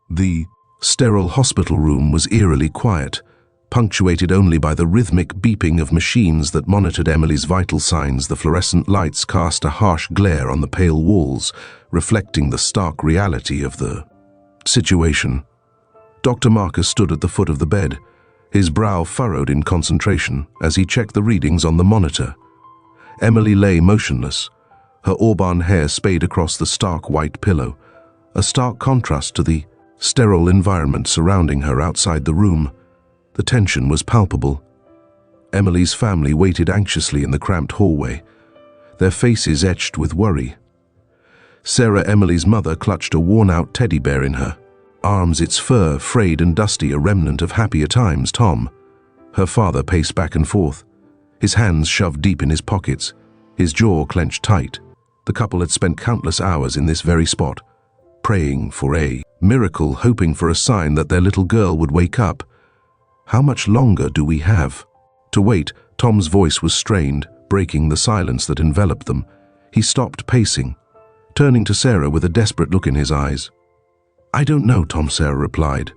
The sterile hospital room was eerily quiet, punctuated only by the rhythmic beeping of machines that monitored Emily's vital signs. The fluorescent lights cast a harsh glare on the pale walls, reflecting the stark reality of the situation. Dr. Marcus stood at the foot of the bed, his brow furrowed in concentration as he checked the readings on the monitor. Emily lay motionless, her auburn hair spayed across the stark white pillow, a stark contrast to the sterile environment surrounding her outside the room. The tension was palpable. Emily's family waited anxiously in the cramped hallway, their faces etched with worry. Sarah, Emily's mother, clutched a worn-out teddy bear in her arms, its fur frayed and dusty, a remnant of happier times. Tom, her father, paced back and forth, his hands shoved deep in his pockets, his jaw clenched tight. The couple had spent countless hours in this very spot, praying for a miracle, hoping for a sign that their little girl would wake up. How much longer do we have to wait? Tom's voice was strained, breaking the silence that enveloped them. He stopped pacing, turning to Sarah with a desperate look in his eyes. "I don't know, Tom," Sarah replied,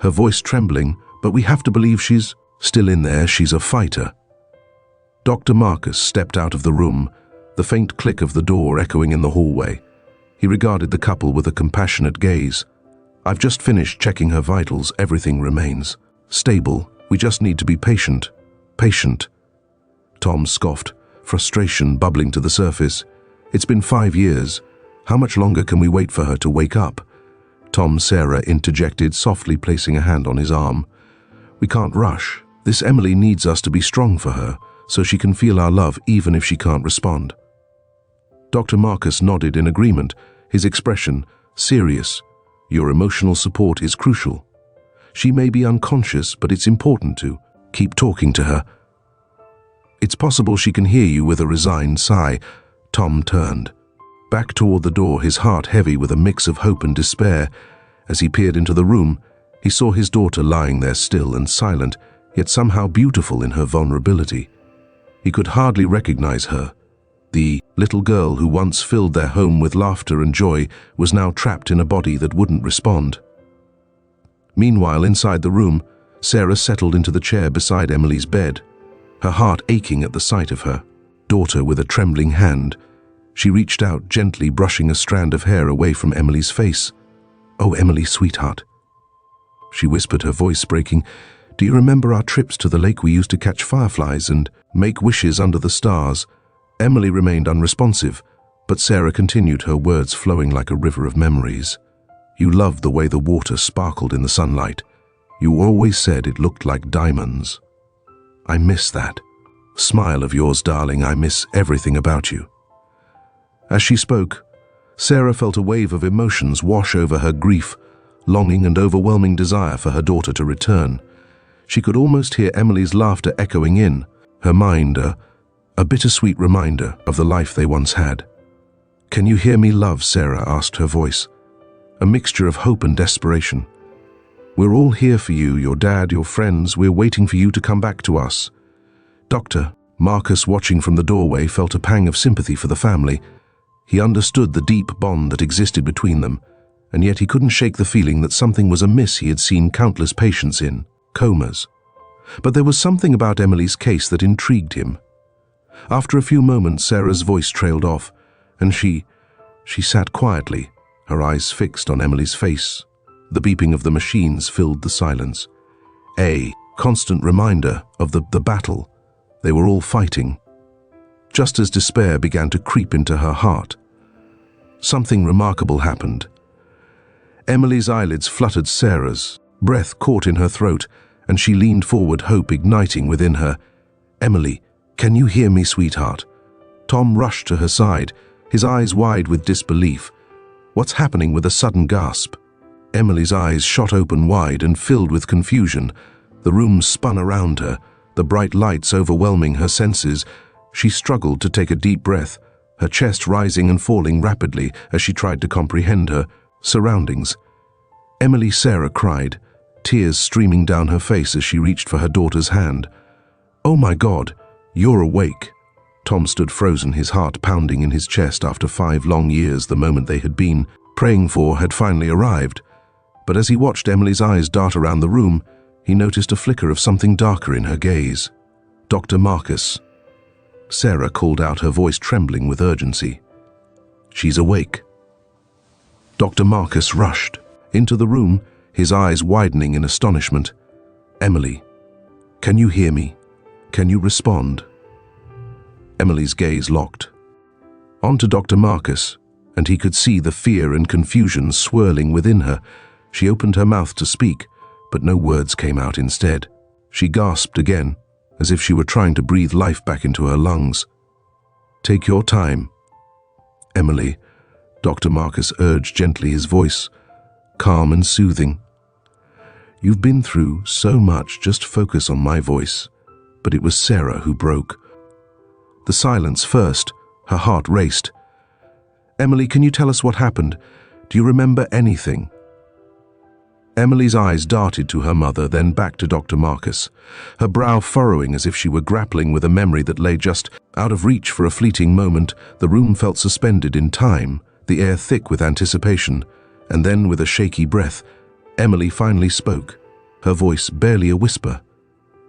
her voice trembling, "but we have to believe she's still in there. She's a fighter." Dr. Marcus stepped out of the room, the faint click of the door echoing in the hallway. He regarded the couple with a compassionate gaze. "I've just finished checking her vitals. Everything remains stable. We just need to be patient." "Patient?" Tom scoffed, frustration bubbling to the surface. "It's been 5 years. How much longer can we wait for her to wake up?" Tom, Sarah interjected, softly placing a hand on his arm. "We can't rush. This Emily needs us to be strong for her, so she can feel our love even if she can't respond." Dr. Marcus nodded in agreement, his expression serious. "Your emotional support is crucial. She may be unconscious, but it's important to keep talking to her." "It's possible she can hear you." With a resigned sigh, Tom turned back toward the door, his heart heavy with a mix of hope and despair. As he peered into the room, he saw his daughter lying there still and silent, yet somehow beautiful in her vulnerability. He could hardly recognize her. The little girl who once filled their home with laughter and joy was now trapped in a body that wouldn't respond. Meanwhile, inside the room, Sarah settled into the chair beside Emily's bed, her heart aching at the sight of her daughter. With a trembling hand, she reached out, gently brushing a strand of hair away from Emily's face. "Oh, Emily, sweetheart," she whispered, her voice breaking. "Do you remember our trips to the lake? We used to catch fireflies and make wishes under the stars." Emily remained unresponsive, but Sarah continued, her words flowing like a river of memories. "You loved the way the water sparkled in the sunlight. You always said it looked like diamonds. I miss that smile of yours, darling. I miss everything about you." As she spoke, Sarah felt a wave of emotions wash over her: grief, longing, and overwhelming desire for her daughter to return. She could almost hear Emily's laughter echoing in her mind, a bittersweet reminder of the life they once had. "Can you hear me, love?" Sarah asked, her voice a mixture of hope and desperation. "We're all here for you, your dad, your friends. We're waiting for you to come back to us." Dr. Marcus, watching from the doorway, felt a pang of sympathy for the family. He understood the deep bond that existed between them, and yet he couldn't shake the feeling that something was amiss. He had seen countless patients in comas, but there was something about Emily's case that intrigued him. After a few moments, Sarah's voice trailed off, and she sat quietly, her eyes fixed on Emily's face. The beeping of the machines filled the silence, a constant reminder of the battle they were all fighting. Just as despair began to creep into her heart, something remarkable happened. Emily's eyelids fluttered, Sarah's breath caught in her throat, and she leaned forward, hope igniting within her. "Emily, can you hear me, sweetheart?" Tom rushed to her side, his eyes wide with disbelief. "What's happening?" With a sudden gasp, Emily's eyes shot open wide and filled with confusion. The room spun around her, the bright lights overwhelming her senses. She struggled to take a deep breath, her chest rising and falling rapidly as she tried to comprehend her surroundings. "Emily," Sarah cried, tears streaming down her face as she reached for her daughter's hand. "Oh my God, you're awake." Tom stood frozen, his heart pounding in his chest. After 5 long years, the moment they had been praying for had finally arrived. But as he watched Emily's eyes dart around the room, he noticed a flicker of something darker in her gaze. "Dr. Marcus." Sarah called out, her voice trembling with urgency. "She's awake." Dr. Marcus rushed into the room, his eyes widening in astonishment. "Emily, can you hear me? Can you respond?" Emily's gaze locked onto Dr. Marcus, and he could see the fear and confusion swirling within her. She opened her mouth to speak, but no words came out instead. She gasped again, as if she were trying to breathe life back into her lungs. "Take your time, Emily," Dr. Marcus urged gently, his voice calm and soothing. "You've been through so much, just focus on my voice." But it was Sarah who broke the silence first. Her heart raced. "Emily, can you tell us what happened? Do you remember anything?" Emily's eyes darted to her mother, then back to Dr. Marcus, her brow furrowing as if she were grappling with a memory that lay just out of reach. For a fleeting moment, the room felt suspended in time, the air thick with anticipation, and then with a shaky breath, Emily finally spoke, her voice barely a whisper.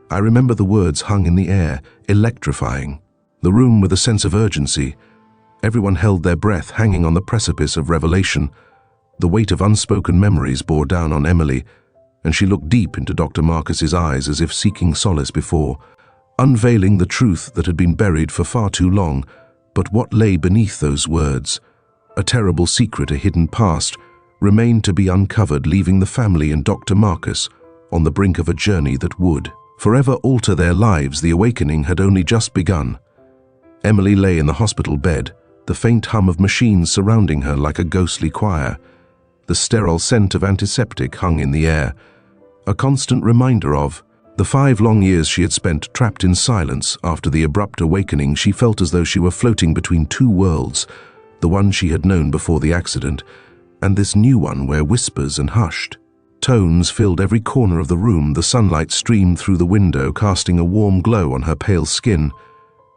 I remember the words hung in the air, electrifying. The room with a sense of urgency. Everyone held their breath, hanging on the precipice of revelation. The weight of unspoken memories bore down on Emily, and she looked deep into Dr. Marcus's eyes as if seeking solace before, unveiling the truth that had been buried for far too long. But what lay beneath those words? A terrible secret, a hidden past, remained to be uncovered, leaving the family and Dr. Marcus on the brink of a journey that would forever alter their lives. The awakening had only just begun. Emily lay in the hospital bed, the faint hum of machines surrounding her like a ghostly choir. The sterile scent of antiseptic hung in the air, a constant reminder of the 5 long years she had spent trapped in silence. After the abrupt awakening, she felt as though she were floating between 2 worlds, the one she had known before the accident, and this new one where whispers and hushed tones filled every corner of the room. The sunlight streamed through the window, casting a warm glow on her pale skin,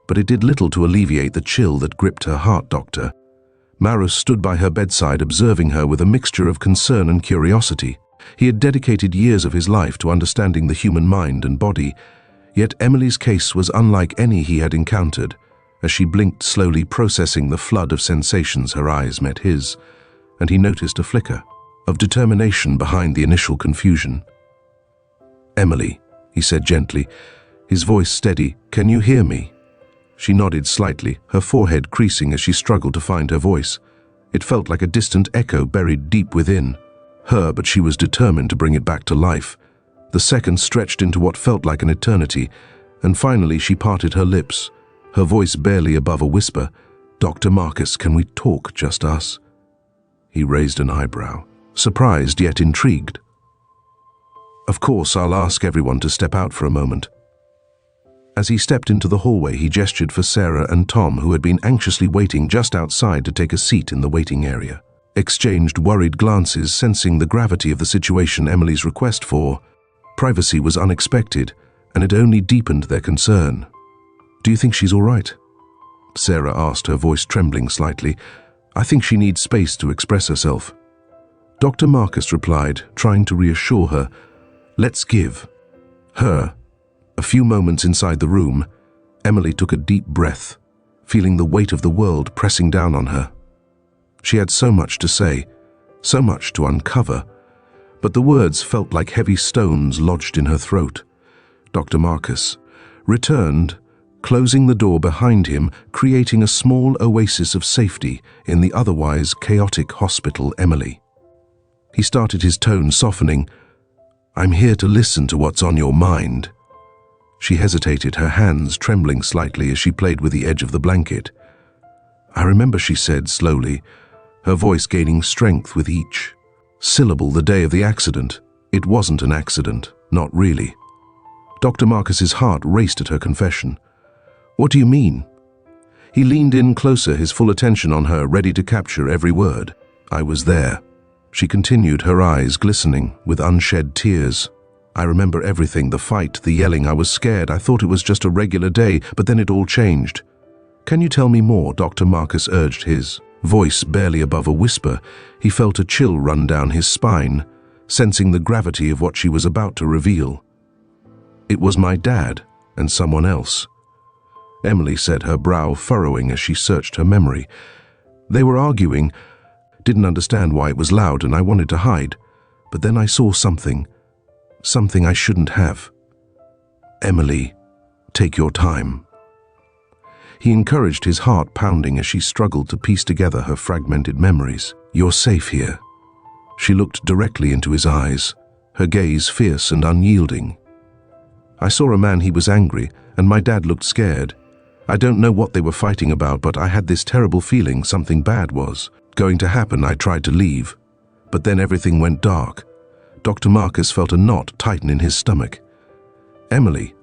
but it did little to alleviate the chill that gripped her heart. Dr. Marcus stood by her bedside, observing her with a mixture of concern and curiosity. He had dedicated years of his life to understanding the human mind and body, yet Emily's case was unlike any he had encountered. As she blinked, slowly processing the flood of sensations, her eyes met his, and he noticed a flicker of determination behind the initial confusion. "Emily," he said gently, his voice steady, "can you hear me?" She nodded slightly, her forehead creasing as she struggled to find her voice. It felt like a distant echo buried deep within her, but she was determined to bring it back to life. The seconds stretched into what felt like an eternity, and finally she parted her lips, her voice barely above a whisper. "Dr. Marcus, can we talk, just us?" He raised an eyebrow, surprised yet intrigued. "Of course, I'll ask everyone to step out for a moment." As he stepped into the hallway, he gestured for Sarah and Tom, who had been anxiously waiting just outside, to take a seat in the waiting area. Exchanged worried glances, sensing the gravity of the situation. Emily's request for privacy was unexpected, and it only deepened their concern. "Do you think she's all right?" Sarah asked, her voice trembling slightly. "I think she needs space to express herself." Dr. Marcus replied, trying to reassure her. "Let's give her a few moments." Inside the room, Emily took a deep breath, feeling the weight of the world pressing down on her. She had so much to say, so much to uncover, but the words felt like heavy stones lodged in her throat. Dr. Marcus returned, closing the door behind him, creating a small oasis of safety in the otherwise chaotic hospital. "Emily," he started, his tone softening, "I'm here to listen to what's on your mind." She hesitated, her hands trembling slightly as she played with the edge of the blanket. "I remember," she said slowly, her voice gaining strength with each syllable, "the day of the accident. It wasn't an accident, not really." Dr. Marcus's heart raced at her confession. "What do you mean?" He leaned in closer, his full attention on her, ready to capture every word. "I was there," she continued, her eyes glistening with unshed tears. "I remember everything, the fight, the yelling. I was scared. I thought it was just a regular day, but then it all changed." "Can you tell me more?" Dr. Marcus urged, his voice barely above a whisper. He felt a chill run down his spine, sensing the gravity of what she was about to reveal. It was my dad and someone else. Emily said, her brow furrowing as she searched her memory. They were arguing, didn't understand why it was loud, and I wanted to hide. But then I saw something I shouldn't have. Emily, take your time. He encouraged, his heart pounding as she struggled to piece together her fragmented memories. You're safe here. She looked directly into his eyes, her gaze fierce and unyielding. I saw a man. He was angry, and my dad looked scared. I don't know what they were fighting about, but I had this terrible feeling something bad was going to happen. I tried to leave, but then everything went dark. Dr. Marcus felt a knot tighten in his stomach. Emily,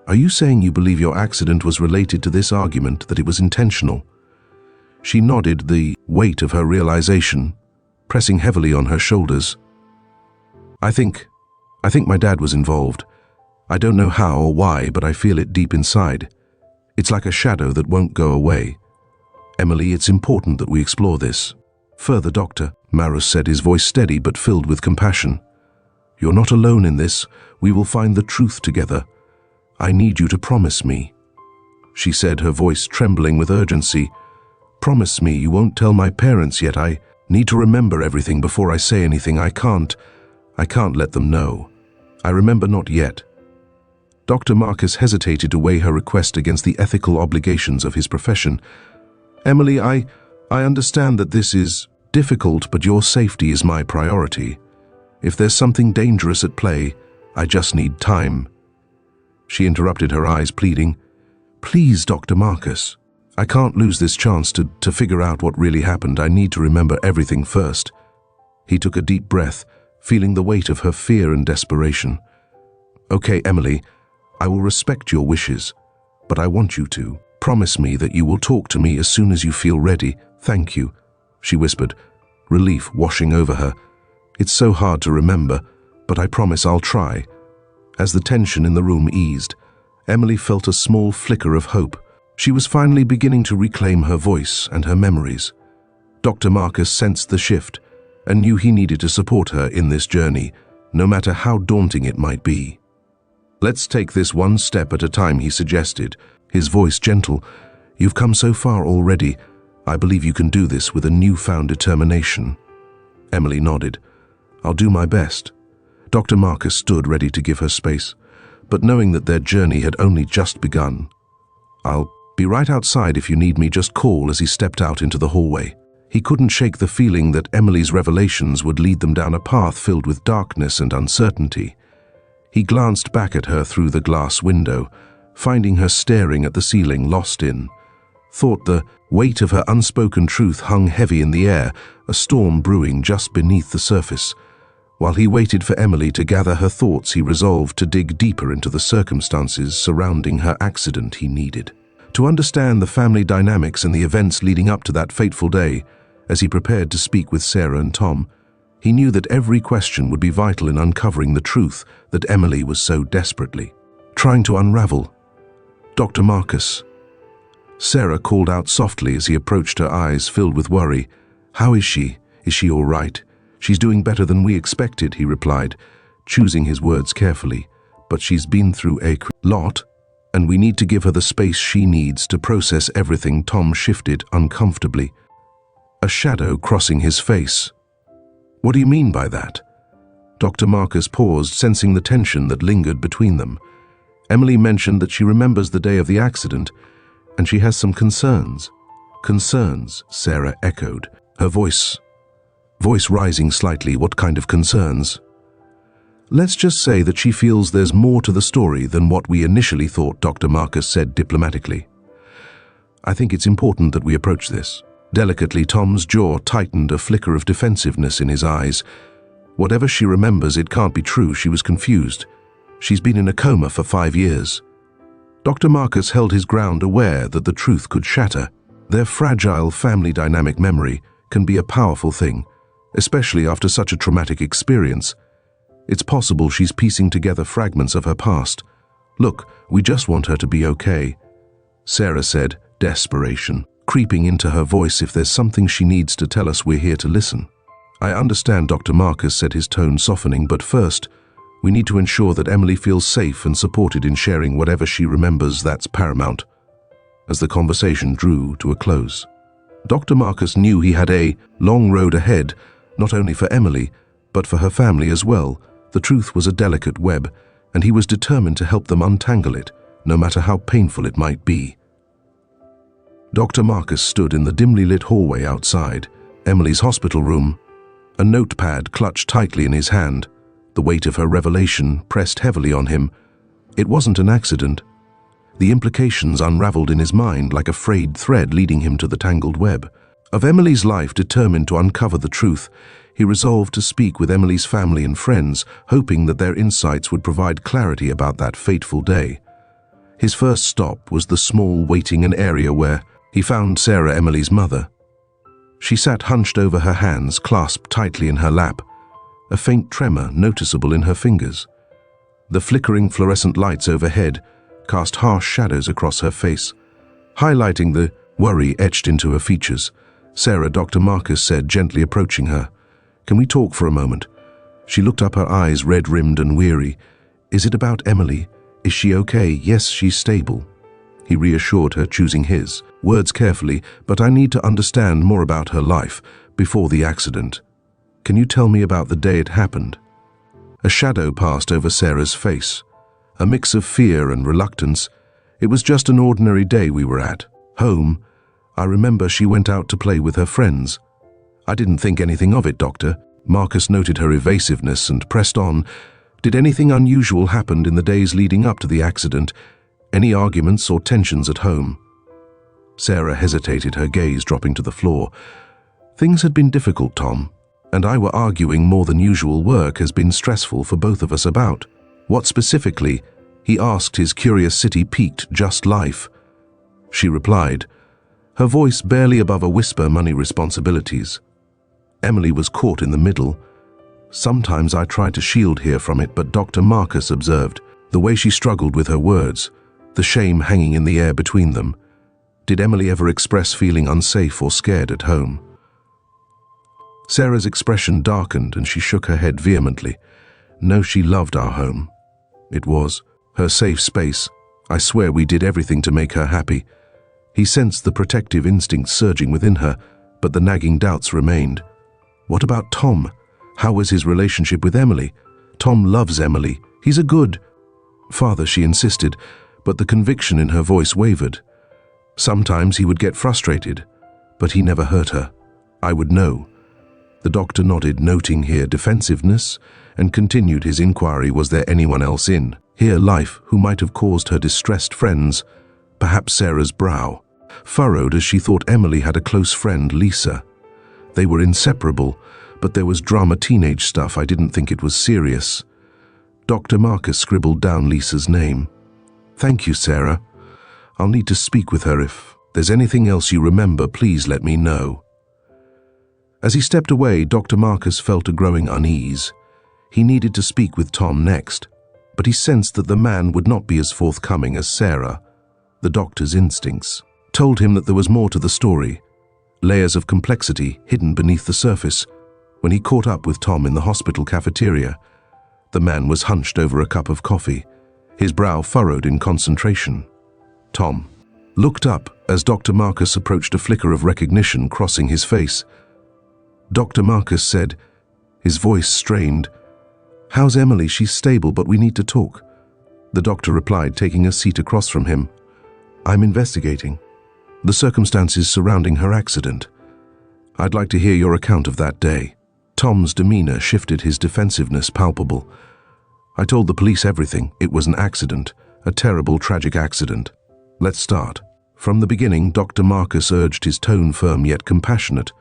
are you saying you believe your accident was related to this argument, that it was intentional? She nodded, the weight of her realization pressing heavily on her shoulders. I think my dad was involved. I don't know how or why, but I feel it deep inside. It's like a shadow that won't go away. Emily, it's important that we explore this further, Doctor, Marus said, his voice steady but filled with compassion. You're not alone in this. We will find the truth together. I need you to promise me, she said, her voice trembling with urgency. Promise me you won't tell my parents yet. I need to remember everything before I say anything. I can't let them know. I remember not yet. Dr. Marcus hesitated to weigh her request against the ethical obligations of his profession. Emily, I understand that this is difficult, but your safety is my priority. If there's something dangerous at play, I just need time. She interrupted, her eyes pleading. Please, Dr. Marcus. I can't lose this chance to figure out what really happened. I need to remember everything first. He took a deep breath, feeling the weight of her fear and desperation. Okay, Emily, I will respect your wishes, but I want you to promise me that you will talk to me as soon as you feel ready. Thank you, she whispered, relief washing over her. It's so hard to remember, but I promise I'll try. As the tension in the room eased, Emily felt a small flicker of hope. She was finally beginning to reclaim her voice and her memories. Dr. Marcus sensed the shift and knew he needed to support her in this journey, no matter how daunting it might be. Let's take this one step at a time, he suggested, his voice gentle. You've come so far already. I believe you can do this with a newfound determination. Emily nodded. I'll do my best. Dr. Marcus stood ready to give her space, but knowing that their journey had only just begun. I'll be right outside if you need me, just call, as he stepped out into the hallway. He couldn't shake the feeling that Emily's revelations would lead them down a path filled with darkness and uncertainty. He glanced back at her through the glass window, finding her staring at the ceiling, lost in thought. The weight of her unspoken truth hung heavy in the air, a storm brewing just beneath the surface. While he waited for Emily to gather her thoughts, he resolved to dig deeper into the circumstances surrounding her accident. He needed to understand the family dynamics and the events leading up to that fateful day. As he prepared to speak with Sarah and Tom, he knew that every question would be vital in uncovering the truth that Emily was so desperately trying to unravel. Dr. Marcus. Sarah called out softly as he approached, her eyes filled with worry. How is she? Is she all right? She's doing better than we expected, he replied, choosing his words carefully. But she's been through a lot, and we need to give her the space she needs to process everything. Tom shifted uncomfortably, a shadow crossing his face. What do you mean by that? Dr. Marcus paused, sensing the tension that lingered between them. Emily mentioned that she remembers the day of the accident, and she has some concerns. Concerns, Sarah echoed, her voice rising slightly. What kind of concerns? Let's just say that she feels there's more to the story than what we initially thought, Dr. Marcus said diplomatically. I think it's important that we approach this delicately. Tom's jaw tightened, a flicker of defensiveness in his eyes. Whatever she remembers, it can't be true. She was confused. She's been in a coma for 5 years. Dr. Marcus held his ground, aware that the truth could shatter. Their fragile family dynamic memory can be a powerful thing, especially after such a traumatic experience. It's possible she's piecing together fragments of her past. Look, we just want her to be okay, Sarah said, desperation creeping into her voice. If there's something she needs to tell us, we're here to listen. "I understand," Dr. Marcus said, his tone softening, "but first, we need to ensure that Emily feels safe and supported in sharing whatever she remembers. That's paramount." As the conversation drew to a close, Dr. Marcus knew he had a long road ahead, not only for Emily, but for her family as well. The truth was a delicate web, and he was determined to help them untangle it, no matter how painful it might be. Dr. Marcus stood in the dimly lit hallway outside Emily's hospital room, a notepad clutched tightly in his hand. The weight of her revelation pressed heavily on him. It wasn't an accident. The implications unraveled in his mind like a frayed thread leading him to the tangled web. Of Emily's life, determined to uncover the truth, he resolved to speak with Emily's family and friends, hoping that their insights would provide clarity about that fateful day. His first stop was the small waiting area where he found Sarah, Emily's mother. She sat hunched over her hands, clasped tightly in her lap, a faint tremor noticeable in her fingers. The flickering fluorescent lights overhead cast harsh shadows across her face, highlighting the worry etched into her features. "Sarah," Dr. Marcus said, gently approaching her. "Can we talk for a moment?" She looked up, her eyes red-rimmed and weary. "Is it about Emily? Is she okay?" "Yes, she's stable," he reassured her, choosing his words carefully. "But I need to understand more about her life before the accident. Can you tell me about the day it happened?" A shadow passed over Sarah's face, a mix of fear and reluctance. "It was just an ordinary day. We were at home. I remember she went out to play with her friends." "I didn't think anything of it, Doctor." Marcus noted her evasiveness and pressed on. "Did anything unusual happen in the days leading up to the accident? Any arguments or tensions at home?" Sarah hesitated, her gaze dropping to the floor. "Things had been difficult, Tom, and I were arguing more than usual. Work has been stressful for both of us. About what specifically?" he asked, his curiosity piqued. "Just life," she replied, her voice barely above a whisper. "Money, responsibilities." Emily was caught in the middle. "Sometimes I try to shield her from it," but Dr. Marcus observed the way she struggled with her words, the shame hanging in the air between them. "Did Emily ever express feeling unsafe or scared at home?" Sarah's expression darkened and she shook her head vehemently. "No, she loved our home. It was her safe space. I swear we did everything to make her happy." He sensed the protective instinct surging within her, but the nagging doubts remained. "What about Tom? How was his relationship with Emily?" "Tom loves Emily. He's a good father," she insisted, but the conviction in her voice wavered. "Sometimes he would get frustrated, but he never hurt her. I would know." The doctor nodded, noting here defensiveness, and continued his inquiry. "Was there anyone else in her life who might have caused her distressed friends?" Perhaps Sarah's brow furrowed as she thought Emily had a close friend, Lisa. They were inseparable, but there was drama, teenage stuff. "I didn't think it was serious." Dr. Marcus scribbled down Lisa's name. "Thank you, Sarah. I'll need to speak with her. If there's anything else you remember, please let me know." As he stepped away, Dr. Marcus felt a growing unease. He needed to speak with Tom next, but he sensed that the man would not be as forthcoming as Sarah. The doctor's instincts told him that there was more to the story, layers of complexity hidden beneath the surface. When he caught up with Tom in the hospital cafeteria, the man was hunched over a cup of coffee, his brow furrowed in concentration. Tom looked up as Dr. Marcus approached, a flicker of recognition crossing his face. Dr. Marcus said, his voice strained, "How's Emily? She's stable, but we need to talk." The doctor replied, taking a seat across from him. "I'm investigating the circumstances surrounding her accident. I'd like to hear your account of that day." Tom's demeanor shifted, his defensiveness palpable. "I told the police everything. It was an accident, a terrible, tragic accident." "Let's start from the beginning," Dr. Marcus urged, his tone firm yet compassionate.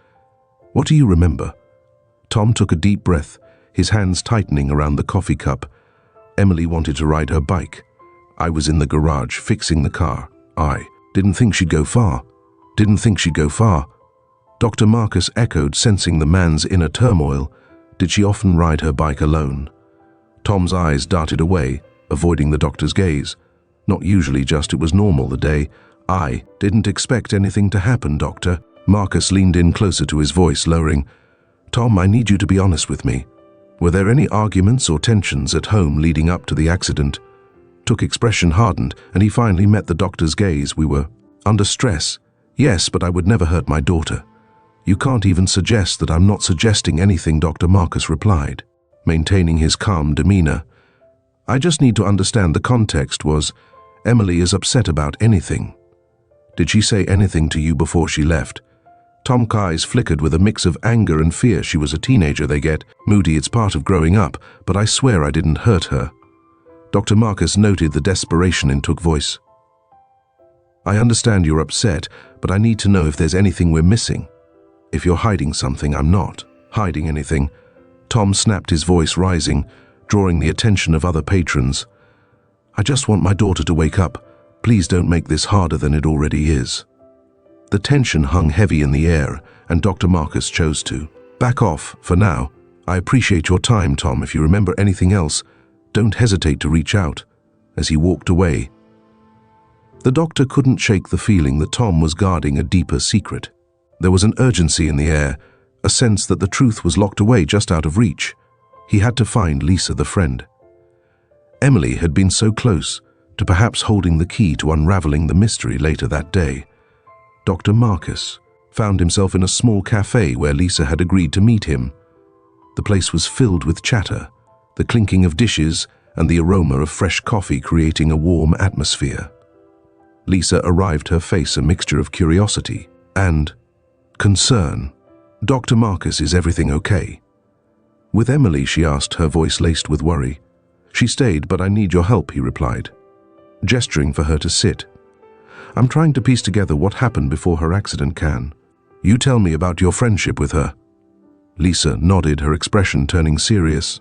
"What do you remember?" Tom took a deep breath, his hands tightening around the coffee cup. "Emily wanted to ride her bike. I was in the garage fixing the car. I didn't think she'd go far. Dr. Marcus echoed, sensing the man's inner turmoil. "Did she often ride her bike alone?" Tom's eyes darted away, avoiding the doctor's gaze. "Not usually, just it was normal the day. I didn't expect anything to happen, Doctor." Marcus leaned in closer to his voice, lowering. Tom, I need you to be honest with me. Were there any arguments or tensions at home leading up to the accident? Took's expression hardened, and he finally met the doctor's gaze. We were under stress. Yes, but I would never hurt my daughter. You can't even suggest that I'm not suggesting anything, Dr. Marcus replied, maintaining his calm demeanor. I just need to understand the context. Was Emily is upset about anything? Did she say anything to you before she left? Tom's eyes flickered with a mix of anger and fear. She was a teenager, they get. Moody, it's part of growing up, but I swear I didn't hurt her. Dr. Marcus noted the desperation in Took's voice. I understand you're upset, but I need to know if there's anything we're missing. If you're hiding something, I'm not hiding anything. Tom snapped, his voice rising, drawing the attention of other patrons. I just want my daughter to wake up. Please don't make this harder than it already is. The tension hung heavy in the air, and Dr. Marcus chose to back off for now. I appreciate your time, Tom. If you remember anything else, don't hesitate to reach out. As he walked away, the doctor couldn't shake the feeling that Tom was guarding a deeper secret. There was an urgency in the air, a sense that the truth was locked away just out of reach. He had to find Lisa, the friend. Emily had been so close to perhaps holding the key to unraveling the mystery later that day. Dr. Marcus found himself in a small cafe where Lisa had agreed to meet him. The place was filled with chatter, the clinking of dishes and the aroma of fresh coffee creating a warm atmosphere. Lisa arrived, her face a mixture of curiosity and concern. Dr. Marcus, is everything okay? With Emily, she asked, her voice laced with worry. She stayed, but I need your help, he replied, gesturing for her to sit. I'm trying to piece together what happened before her accident. Can you tell me about your friendship with her? Lisa nodded, her expression turning serious.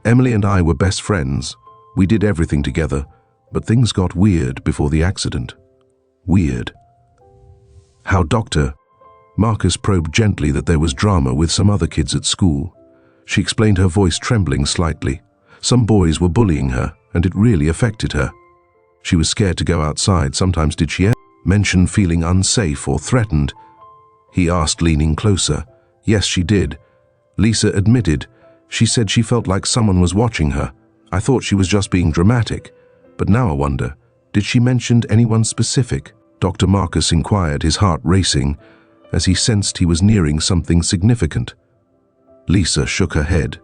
Emily and I were best friends. We did everything together, but things got weird before the accident. Weird? How, Doctor? Marcus probed gently. That there was drama with some other kids at school. She explained, her voice trembling slightly. Some boys were bullying her, and it really affected her. She was scared to go outside. Sometimes did she ever mention feeling unsafe or threatened? He asked, leaning closer. Yes, she did. Lisa admitted. She said she felt like someone was watching her. I thought she was just being dramatic. But now I wonder, did she mention anyone specific? Dr. Marcus inquired, his heart racing, as he sensed he was nearing something significant. Lisa shook her head.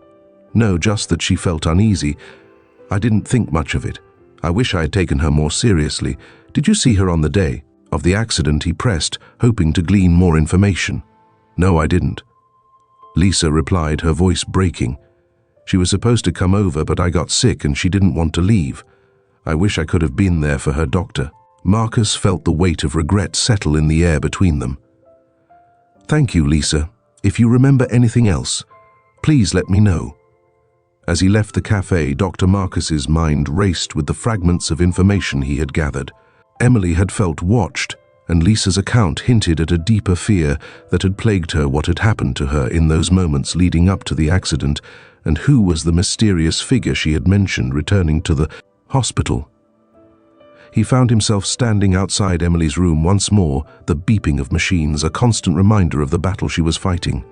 No, just that she felt uneasy. I didn't think much of it. I wish I had taken her more seriously. Did you see her on the day of the accident? He pressed, hoping to glean more information. No, I didn't. Lisa replied, her voice breaking. She was supposed to come over, but I got sick and she didn't want to leave. I wish I could have been there for her, Doctor. Marcus felt the weight of regret settle in the air between them. Thank you, Lisa. If you remember anything else, please let me know. As he left the cafe, Dr. Marcus's mind raced with the fragments of information he had gathered. Emily had felt watched, and Lisa's account hinted at a deeper fear that had plagued her. What had happened to her in those moments leading up to the accident, and who was the mysterious figure she had mentioned returning to the hospital? He found himself standing outside Emily's room once more, the beeping of machines, a constant reminder of the battle she was fighting.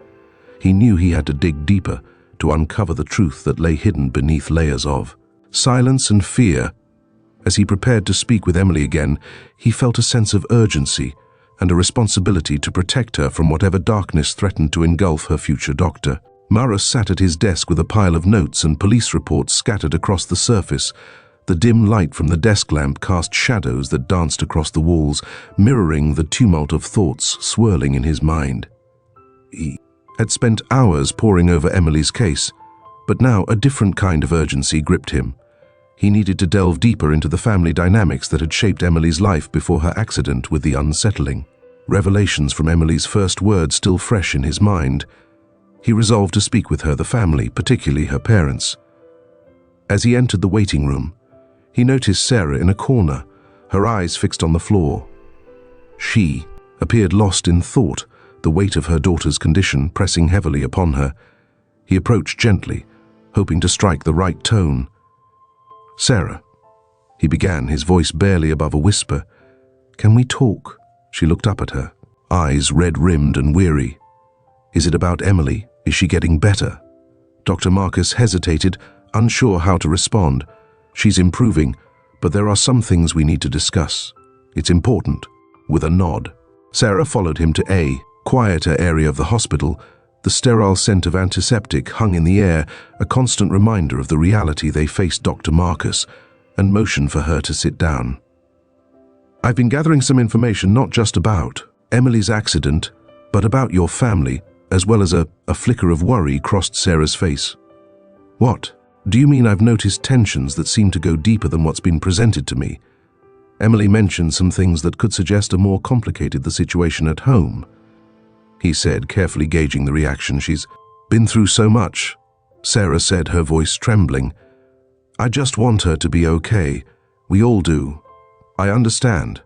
He knew he had to dig deeper to uncover the truth that lay hidden beneath layers of silence and fear. As he prepared to speak with Emily again, he felt a sense of urgency and a responsibility to protect her from whatever darkness threatened to engulf her future doctor. Maras sat at his desk with a pile of notes and police reports scattered across the surface. The dim light from the desk lamp cast shadows that danced across the walls, mirroring the tumult of thoughts swirling in his mind. He had spent hours poring over Emily's case, but now a different kind of urgency gripped him. He needed to delve deeper into the family dynamics that had shaped Emily's life before her accident, with the unsettling revelations from Emily's first words still fresh in his mind. He resolved to speak with her, the family, particularly her parents. As he entered the waiting room, he noticed Sarah in a corner, her eyes fixed on the floor. She appeared lost in thought, the weight of her daughter's condition pressing heavily upon her. He approached gently, hoping to strike the right tone. Sarah, he began, his voice barely above a whisper. Can we talk? She looked up at her, eyes red-rimmed and weary. Is it about Emily? Is she getting better? Dr. Marcus hesitated, unsure how to respond. She's improving, but there are some things we need to discuss. It's important. With a nod, Sarah followed him to a quieter area of the hospital. The sterile scent of antiseptic hung in the air, a constant reminder of the reality they faced Dr. Marcus, and motioned for her to sit down. I've been gathering some information not just about Emily's accident, but about your family, as well as a flicker of worry crossed Sarah's face. What? Do you mean I've noticed tensions that seem to go deeper than what's been presented to me? Emily mentioned some things that could suggest a more complicated the situation at home, he said, carefully gauging the reaction. She's been through so much, Sarah said, her voice trembling. I just want her to be okay. We all do. I understand.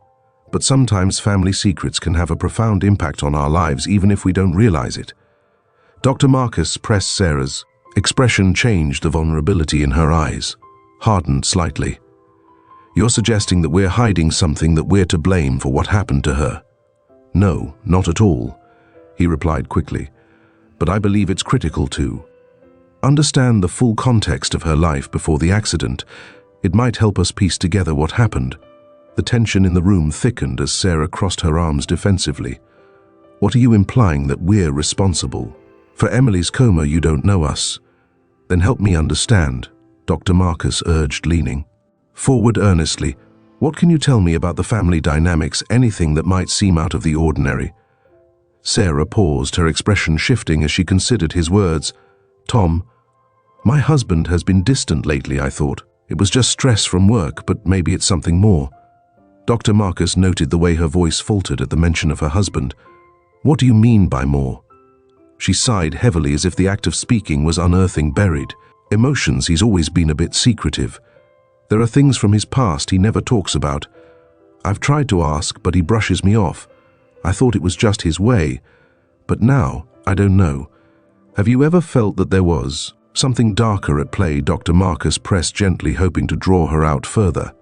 But sometimes family secrets can have a profound impact on our lives, even if we don't realize it. Dr. Marcus pressed Sarah's. Expression changed, the vulnerability in her eyes hardened slightly. You're suggesting that we're hiding something, that we're to blame for what happened to her? No, not at all, he replied quickly. But I believe it's critical to understand the full context of her life before the accident. It might help us piece together what happened. The tension in the room thickened as Sarah crossed her arms defensively. What are you implying, that we're responsible? For Emily's coma, you don't know us. Then help me understand, Dr. Marcus urged, leaning forward earnestly. What can you tell me about the family dynamics, anything that might seem out of the ordinary? Sarah paused, her expression shifting as she considered his words. Tom, my husband has been distant lately, I thought. It was just stress from work, but maybe it's something more. Dr. Marcus noted the way her voice faltered at the mention of her husband. What do you mean by more? She sighed heavily, as if the act of speaking was unearthing buried emotions. He's always been a bit secretive. There are things from his past he never talks about. I've tried to ask, but he brushes me off. I thought it was just his way, but now I don't know. Have you ever felt that there was something darker at play? Dr. Marcus pressed gently, hoping to draw her out further.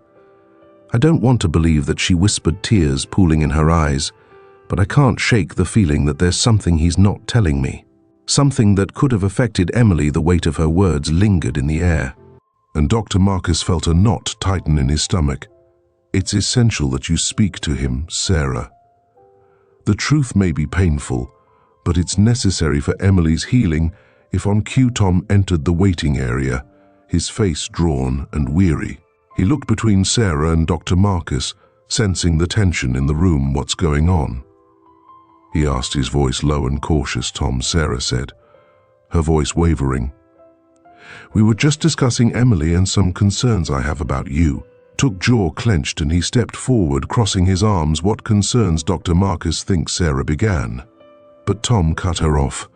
I don't want to believe that, she whispered, tears pooling in her eyes, but I can't shake the feeling that there's something he's not telling me. Something that could have affected Emily. The weight of her words lingered in the air, and Dr. Marcus felt a knot tighten in his stomach. It's essential that you speak to him, Sarah. The truth may be painful, but it's necessary for Emily's healing. If on cue Tom entered the waiting area, his face drawn and weary. He looked between Sarah and Dr. Marcus, sensing the tension in the room. What's going on? He asked, his voice low and cautious. Tom, Sarah said, her voice wavering. We were just discussing Emily and some concerns I have about you. Took jaw clenched, and he stepped forward, crossing his arms. What concerns? Dr. Marcus thinks Sarah began, but Tom cut her off.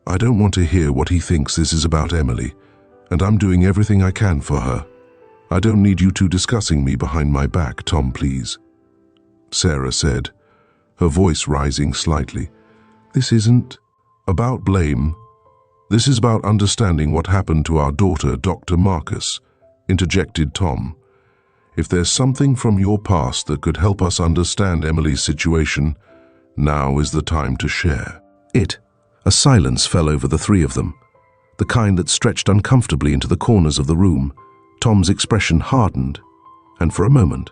I don't want to hear what he thinks. This is about Emily, and I'm doing everything I can for her. I don't need you two discussing me behind my back, Tom, please, Sarah said, her voice rising slightly. This isn't about blame. This is about understanding what happened to our daughter. Dr. Marcus, interjected Tom. If there's something from your past that could help us understand Emily's situation, now is the time to share it. A silence fell over the three of them, the kind that stretched uncomfortably into the corners of the room. Tom's expression hardened, and for a moment,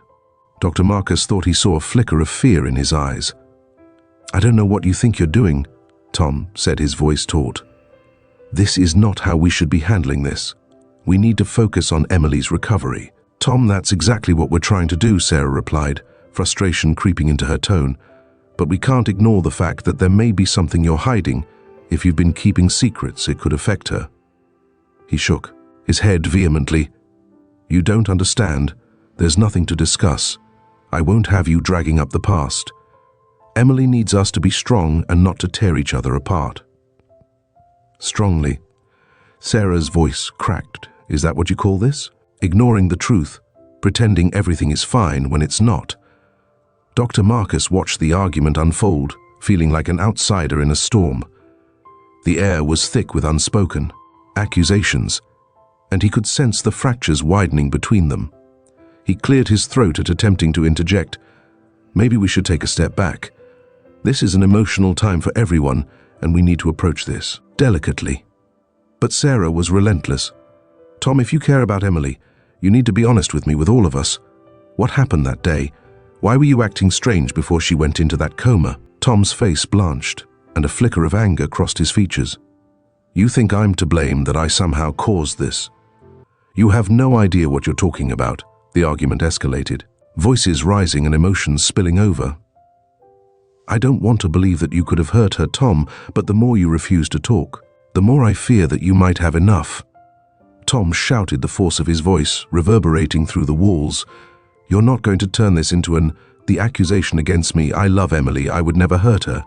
Dr. Marcus thought he saw a flicker of fear in his eyes. I don't know what you think you're doing, Tom said, his voice taut. This is not how we should be handling this. We need to focus on Emily's recovery. Tom, that's exactly what we're trying to do, Sarah replied, frustration creeping into her tone. But we can't ignore the fact that there may be something you're hiding. If you've been keeping secrets, it could affect her. He shook his head vehemently. You don't understand. There's nothing to discuss. I won't have you dragging up the past. Emily needs us to be strong and not to tear each other apart. Strongly. Sarah's voice cracked. Is that what you call this? Ignoring the truth, pretending everything is fine when it's not. Dr. Marcus watched the argument unfold, feeling like an outsider in a storm. The air was thick with unspoken accusations, and he could sense the fractures widening between them. He cleared his throat at attempting to interject. Maybe we should take a step back. This is an emotional time for everyone, and we need to approach this delicately. But Sarah was relentless. "Tom, if you care about Emily, you need to be honest with me, with all of us. What happened that day? Why were you acting strange before she went into that coma?" Tom's face blanched, and a flicker of anger crossed his features. "You think I'm to blame, that I somehow caused this? You have no idea what you're talking about." The argument escalated, voices rising and emotions spilling over. "I don't want to believe that you could have hurt her, Tom, but the more you refuse to talk, the more I fear that you might have enough." Tom shouted, the force of his voice reverberating through the walls. "You're not going to turn this into the accusation against me. I love Emily. I would never hurt her."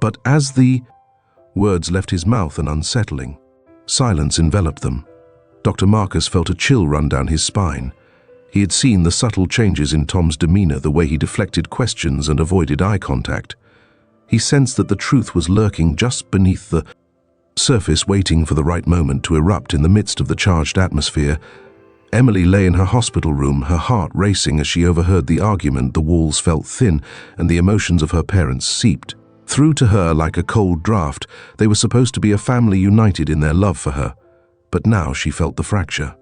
But as the words left his mouth, an unsettling silence enveloped them. Dr. Marcus felt a chill run down his spine. He had seen the subtle changes in Tom's demeanor, the way he deflected questions and avoided eye contact. He sensed that the truth was lurking just beneath the surface, waiting for the right moment to erupt in the midst of the charged atmosphere. Emily lay in her hospital room, her heart racing as she overheard the argument. The walls felt thin, and the emotions of her parents seeped through to her like a cold draft. They were supposed to be a family united in their love for her, but now she felt the fracture,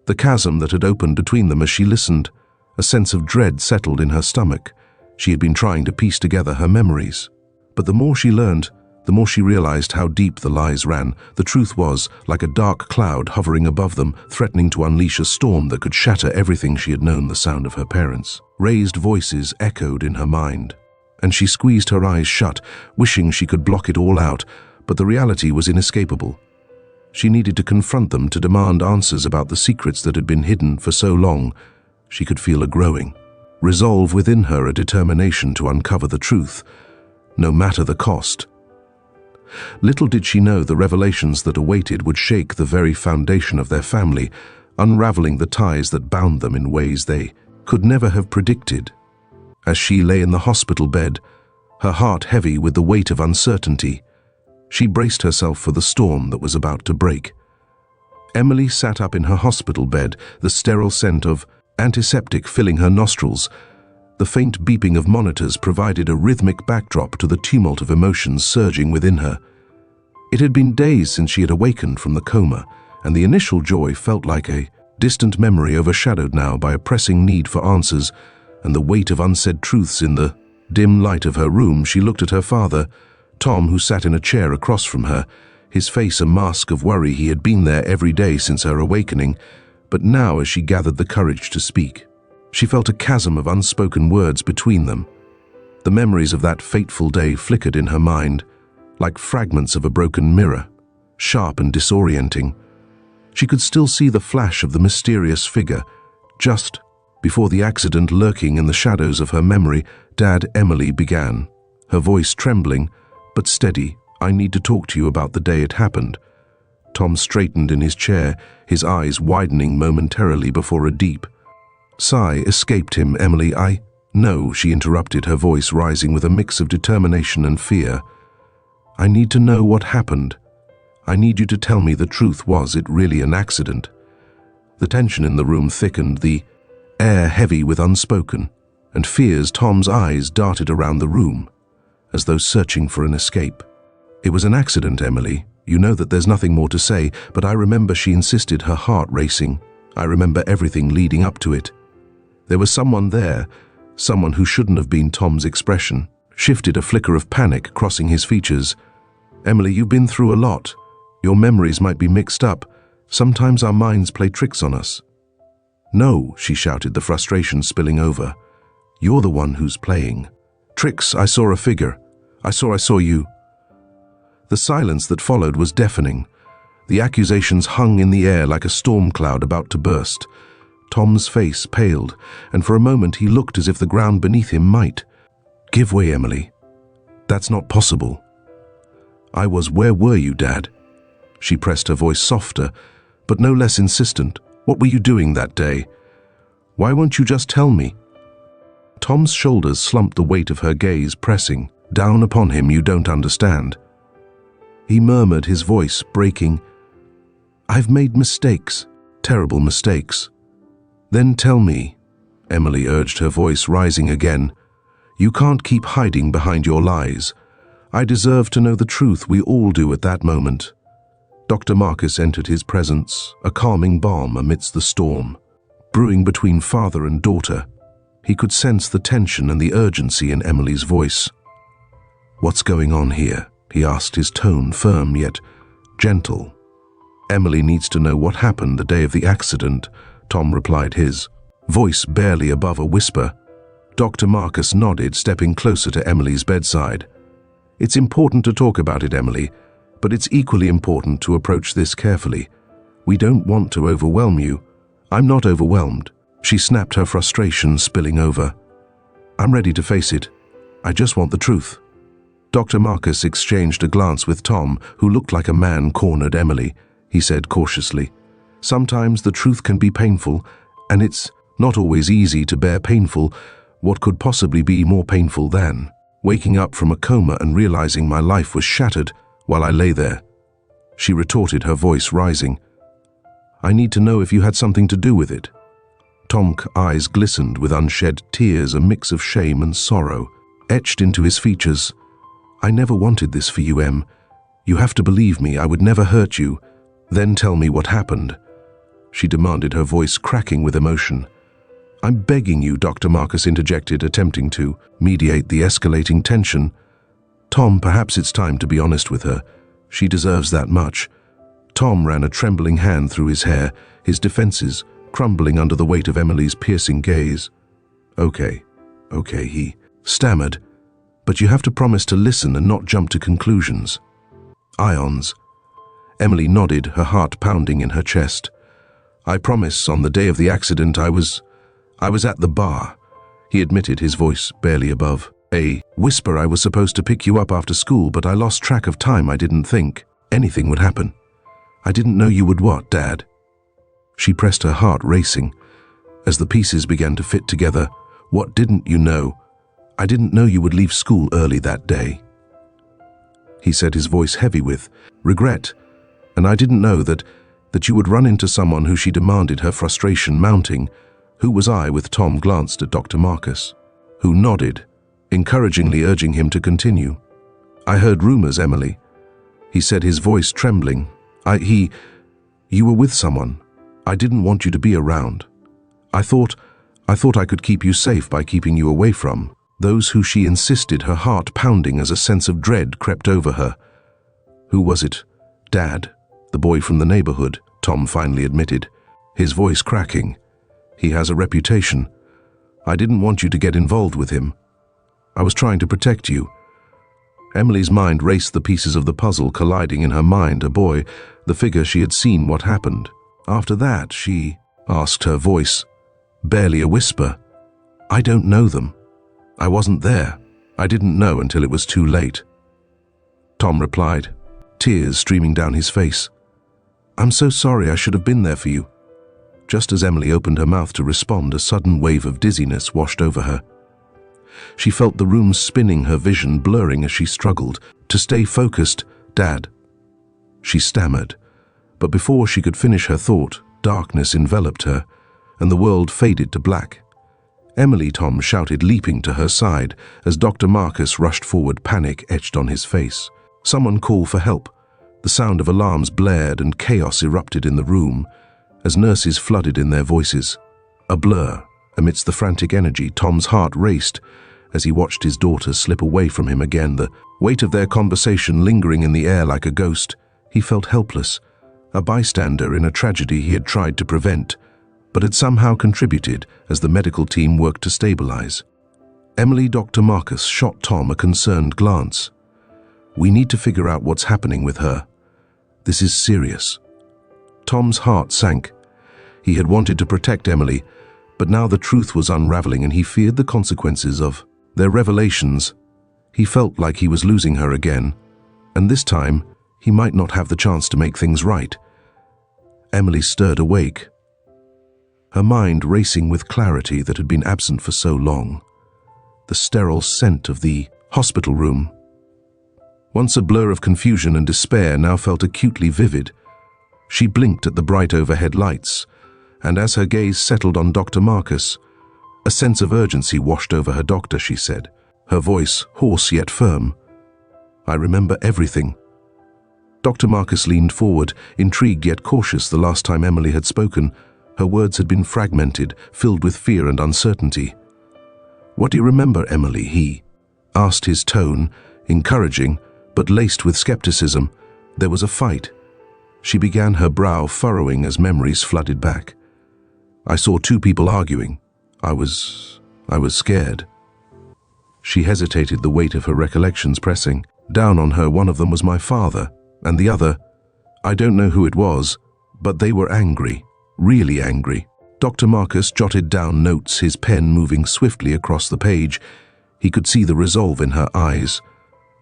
the chasm that had opened between them as she listened. A sense of dread settled in her stomach. She had been trying to piece together her memories, but the more she learned, the more she realized how deep the lies ran. The truth was like a dark cloud hovering above them, threatening to unleash a storm that could shatter everything she had known. The sound of her parents' raised voices echoed in her mind, and she squeezed her eyes shut, wishing she could block it all out, but the reality was inescapable. She needed to confront them, to demand answers about the secrets that had been hidden for so long. She could feel a growing resolve within her, a determination to uncover the truth, no matter the cost. Little did she know the revelations that awaited would shake the very foundation of their family, unraveling the ties that bound them in ways they could never have predicted. As she lay in the hospital bed, her heart heavy with the weight of uncertainty, she braced herself for the storm that was about to break. Emily sat up in her hospital bed, the sterile scent of antiseptic filling her nostrils. The faint beeping of monitors provided a rhythmic backdrop to the tumult of emotions surging within her. It had been days since she had awakened from the coma, and the initial joy felt like a distant memory, overshadowed now by a pressing need for answers and the weight of unsaid truths. In the dim light of her room, she looked at her father, Tom, who sat in a chair across from her, his face a mask of worry. He had been there every day since her awakening, but now, as she gathered the courage to speak, she felt a chasm of unspoken words between them. The memories of that fateful day flickered in her mind, like fragments of a broken mirror, sharp and disorienting. She could still see the flash of the mysterious figure just before the accident lurking in the shadows of her memory. "Dad," Emily began, her voice trembling but steady. "I need to talk to you about the day it happened." Tom straightened in his chair, his eyes widening momentarily before a deep sigh escaped him. "Emily, No," she interrupted, her voice rising with a mix of determination and fear. "I need to know what happened. I need you to tell me the truth. Was it really an accident?" The tension in the room thickened, the air heavy with unspoken and fears. Tom's eyes darted around the room, as though searching for an escape. "It was an accident, Emily. You know that there's nothing more to say, but I remember," she insisted, her heart racing. "I remember everything leading up to it. There was someone there, someone who shouldn't have been." Tom's expression shifted, a flicker of panic crossing his features. "Emily, you've been through a lot. Your memories might be mixed up. Sometimes our minds play tricks on us." "No," she shouted, the frustration spilling over. "You're the one who's playing tricks. I saw a figure. I saw you." The silence that followed was deafening. The accusations hung in the air like a storm cloud about to burst. Tom's face paled, and for a moment he looked as if the ground beneath him might give way. "Emily, that's not possible." Where were you, Dad?" She pressed her voice softer, but no less insistent. "What were you doing that day? Why won't you just tell me?" Tom's shoulders slumped, the weight of her gaze pressing down upon him. "You don't understand," he murmured, his voice breaking. "I've made mistakes, terrible mistakes." "Then tell me," Emily urged, her voice rising again. "You can't keep hiding behind your lies. I deserve to know the truth, we all do at that moment. Dr. Marcus entered his presence, a calming balm amidst the storm. Brewing between father and daughter, he could sense the tension and the urgency in Emily's voice. "What's going on here?" he asked, his tone firm yet gentle. "Emily needs to know what happened the day of the accident," Tom replied, his voice barely above a whisper. Dr. Marcus nodded, stepping closer to Emily's bedside. "It's important to talk about it, Emily, but it's equally important to approach this carefully. We don't want to overwhelm you." "I'm not overwhelmed," she snapped, her frustration spilling over. "I'm ready to face it. I just want the truth." Dr. Marcus exchanged a glance with Tom, who looked like a man cornered. "Emily," he said cautiously, "sometimes the truth can be painful, and it's not always easy to bear painful. What could possibly be more painful than waking up from a coma and realizing my life was shattered while I lay there?" She retorted, her voice rising. "I need to know if you had something to do with it." Tom's eyes glistened with unshed tears, a mix of shame and sorrow etched into his features. "I never wanted this for you, Em. You have to believe me, I would never hurt you. Then tell me what happened," she demanded, her voice cracking with emotion. "I'm begging you," Dr. Marcus interjected, attempting to mediate the escalating tension. "Tom, perhaps it's time to be honest with her. She deserves that much." Tom ran a trembling hand through his hair, his defenses crumbling under the weight of Emily's piercing gaze. Okay, he stammered, "but you have to promise to listen and not jump to conclusions." "Ions." Emily nodded, her heart pounding in her chest. "I promise. On the day of the accident, I was at the bar," he admitted, his voice barely above a whisper. "I was supposed to pick you up after school, but I lost track of time. I didn't think anything would happen. I didn't know you would." "What, Dad?" She pressed, her heart racing as the pieces began to fit together. "What didn't you know?" "I didn't know you would leave school early that day," he said, his voice heavy with regret. "And I didn't know that you would run into someone who," she demanded, her frustration mounting. "Who was I?" With Tom glanced at Dr. Marcus, who nodded, encouragingly urging him to continue. "I heard rumors, Emily," he said, his voice trembling. You were with someone. I didn't want you to be around. I thought I could keep you safe by keeping you away from those who," she insisted, her heart pounding as a sense of dread crept over her. "Who was it?" "Dad, the boy from the neighborhood," Tom finally admitted, his voice cracking. "He has a reputation. I didn't want you to get involved with him. I was trying to protect you." Emily's mind raced, the pieces of the puzzle colliding in her mind. A boy, the figure she had seen. What happened after that? She asked, her voice barely a whisper. "I don't know them. I wasn't there. I didn't know until it was too late," Tom replied, tears streaming down his face. "I'm so sorry. I should have been there for you." Just as Emily opened her mouth to respond, a sudden wave of dizziness washed over her. She felt the room spinning, her vision blurring as she struggled to stay focused. "Dad," she stammered, but before she could finish her thought, darkness enveloped her, and the world faded to black. "Emily," Tom shouted, leaping to her side as Dr. Marcus rushed forward, panic etched on his face. "Someone call for help." The sound of alarms blared and chaos erupted in the room as nurses flooded in their voices. A blur amidst the frantic energy, Tom's heart raced as he watched his daughter slip away from him again, the weight of their conversation lingering in the air like a ghost. He felt helpless, a bystander in a tragedy he had tried to prevent, but had somehow contributed as the medical team worked to stabilize. Emily, Dr. Marcus shot Tom a concerned glance. "We need to figure out what's happening with her. This is serious." Tom's heart sank. He had wanted to protect Emily, but now the truth was unraveling and he feared the consequences of their revelations. He felt like he was losing her again, and this time he might not have the chance to make things right. Emily stirred awake, her mind racing with clarity that had been absent for so long. The sterile scent of the hospital room, once a blur of confusion and despair, now felt acutely vivid. She blinked at the bright overhead lights, and as her gaze settled on Dr. Marcus, a sense of urgency washed over her. "Doctor," she said, her voice hoarse yet firm, I remember everything. Dr. Marcus leaned forward, intrigued yet cautious. The last time Emily had spoken, her words had been fragmented, filled with fear and uncertainty. "What do you remember, Emily?" he asked, his tone encouraging, but laced with skepticism. There was a fight. She began, her brow furrowing as memories flooded back. "I saw two people arguing. I was scared." She hesitated, the weight of her recollections pressing down on her. "One of them was my father, and the other, I don't know who it was, but they were angry, really angry." Dr. Marcus jotted down notes, his pen moving swiftly across the page. He could see the resolve in her eyes,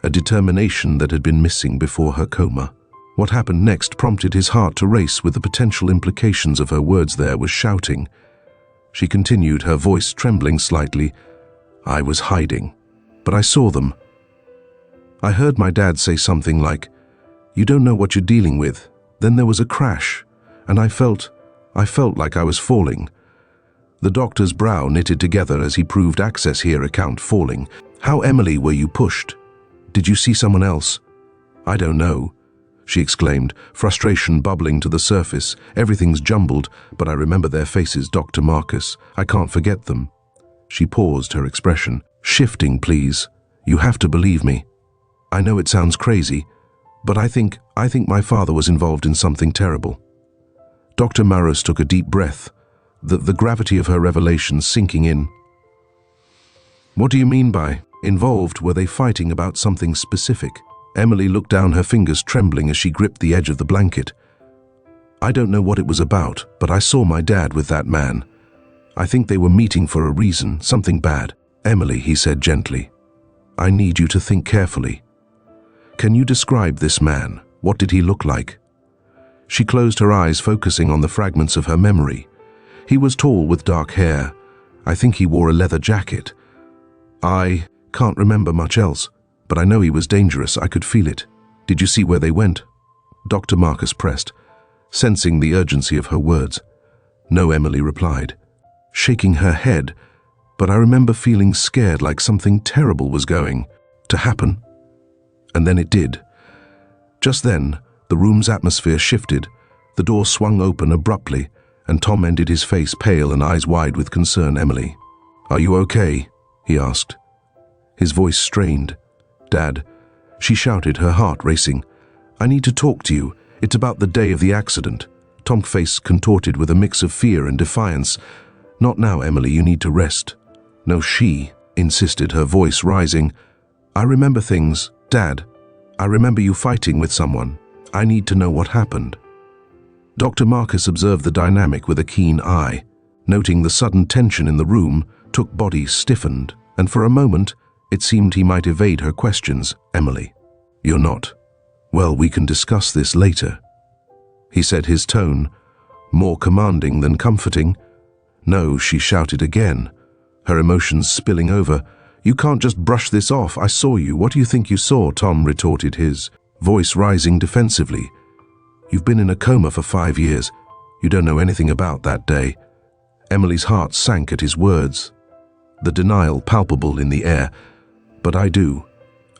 a determination that had been missing before her coma. What happened next prompted his heart to race with the potential implications of her words. There was shouting. She continued, her voice trembling slightly. "I was hiding, but I saw them. I heard my dad say something like, 'You don't know what you're dealing with.' Then there was a crash, and I felt like I was falling." The doctor's brow knitted together as he proved access here account falling. "How, Emily, were you pushed? Did you see someone else?" "I don't know," she exclaimed, frustration bubbling to the surface. "Everything's jumbled, but I remember their faces, Dr. Marcus. I can't forget them." She paused, her expression shifting. "Please, you have to believe me. I know it sounds crazy, but I think my father was involved in something terrible." Dr. Maros took a deep breath, the gravity of her revelation sinking in. "What do you mean by involved? Were they fighting about something specific?" Emily looked down, her fingers trembling as she gripped the edge of the blanket. "I don't know what it was about, but I saw my dad with that man. I think they were meeting for a reason, something bad." "Emily," he said gently, "I need you to think carefully. Can you describe this man? What did he look like?" She closed her eyes, focusing on the fragments of her memory. "He was tall with dark hair. I think he wore a leather jacket. I can't remember much else, but I know he was dangerous. I could feel it." "Did you see where they went?" Dr. Marcus pressed, sensing the urgency of her words. "No," Emily replied, shaking her head, "but I remember feeling scared, like something terrible was going to happen. And then it did." Just then, the room's atmosphere shifted. The door swung open abruptly, and Tom ended, his face pale and eyes wide with concern. "Emily, are you okay?" he asked, his voice strained. "Dad," she shouted, her heart racing. "I need to talk to you. It's about the day of the accident." Tom's face contorted with a mix of fear and defiance. "Not now, Emily, you need to rest." "No," she insisted, her voice rising. "I remember things, Dad. I remember you fighting with someone. I need to know what happened." Dr. Marcus observed the dynamic with a keen eye. Noting the sudden tension in the room, Took's body stiffened, and for a moment, it seemed he might evade her questions. "Emily, you're not. Well, we can discuss this later," he said, his tone more commanding than comforting. "No," she shouted again, her emotions spilling over. "You can't just brush this off. I saw you. What do you think you saw?" Tom retorted, his voice rising defensively. "You've been in a coma for 5 years. You don't know anything about that day." Emily's heart sank at his words, the denial palpable in the air. "But I do.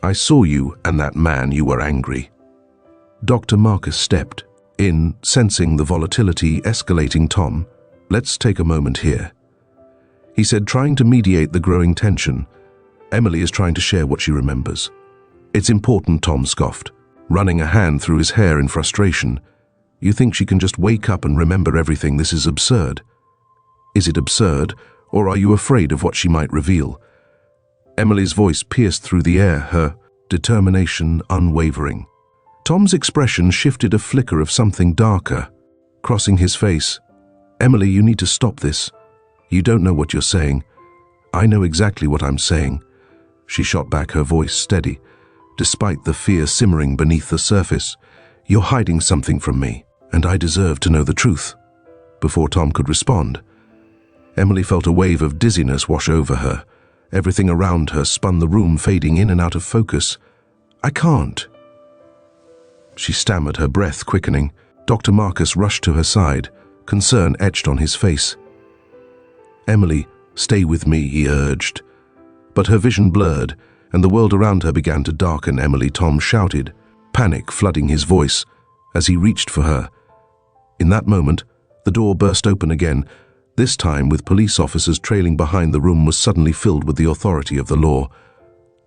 I saw you and that man. You were angry." Dr. Marcus stepped in, sensing the volatility escalating. "Tom, let's take a moment here," he said, trying to mediate the growing tension. "Emily is trying to share what she remembers." "It's important," Tom scoffed, running a hand through his hair in frustration. "You think she can just wake up and remember everything? This is absurd." "Is it absurd, or are you afraid of what she might reveal?" Emily's voice pierced through the air, her determination unwavering. Tom's expression shifted, a flicker of something darker crossing his face. "Emily, you need to stop this. You don't know what you're saying." "I know exactly what I'm saying," she shot back, her voice steady, despite the fear simmering beneath the surface. "You're hiding something from me, and I deserve to know the truth." Before Tom could respond, Emily felt a wave of dizziness wash over her. Everything around her spun, the room fading in and out of focus. "I can't," she stammered, her breath quickening. Dr. Marcus rushed to her side, concern etched on his face. "Emily, stay with me," he urged. But her vision blurred, and the world around her began to darken. "Emily!" Tom shouted, panic flooding his voice as he reached for her. In that moment, the door burst open again, this time with police officers trailing behind. The room was suddenly filled with the authority of the law.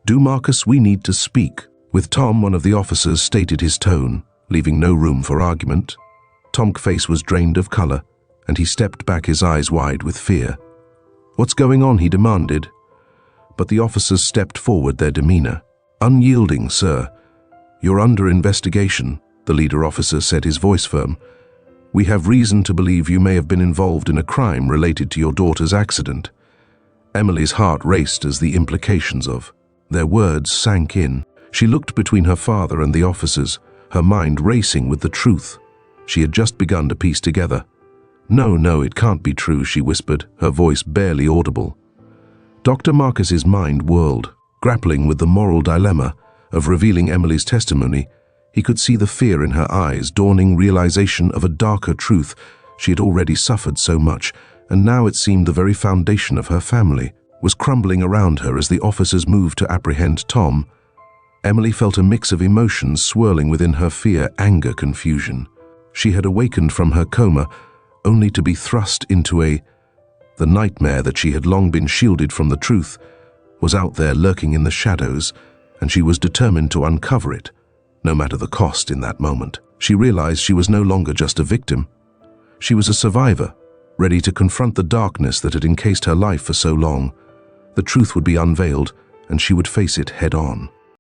"Do, Marcus, we need to speak." With Tom, one of the officers stated his tone, leaving no room for argument. Tom's face was drained of color, and he stepped back, his eyes wide with fear. "What's going on?" he demanded. But the officers stepped forward, their demeanor unyielding. "Sir, you're under investigation," the leader officer said, his voice firm. "We have reason to believe you may have been involved in a crime related to your daughter's accident." Emily's heart raced as the implications of their words sank in. She looked between her father and the officers, her mind racing with the truth she had just begun to piece together. No, it can't be true," she whispered, her voice barely audible. Dr. Marcus's mind whirled, grappling with the moral dilemma of revealing Emily's testimony. He could see the fear in her eyes, dawning realization of a darker truth. She had already suffered so much, and now it seemed the very foundation of her family was crumbling around her as the officers moved to apprehend Tom. Emily felt a mix of emotions swirling within her: fear, anger, confusion. She had awakened from her coma, only to be thrust into the nightmare that she had long been shielded from. The truth was out there, lurking in the shadows, and she was determined to uncover it, no matter the cost. In that moment, she realized she was no longer just a victim. She was a survivor, ready to confront the darkness that had encased her life for so long. The truth would be unveiled, and she would face it head on.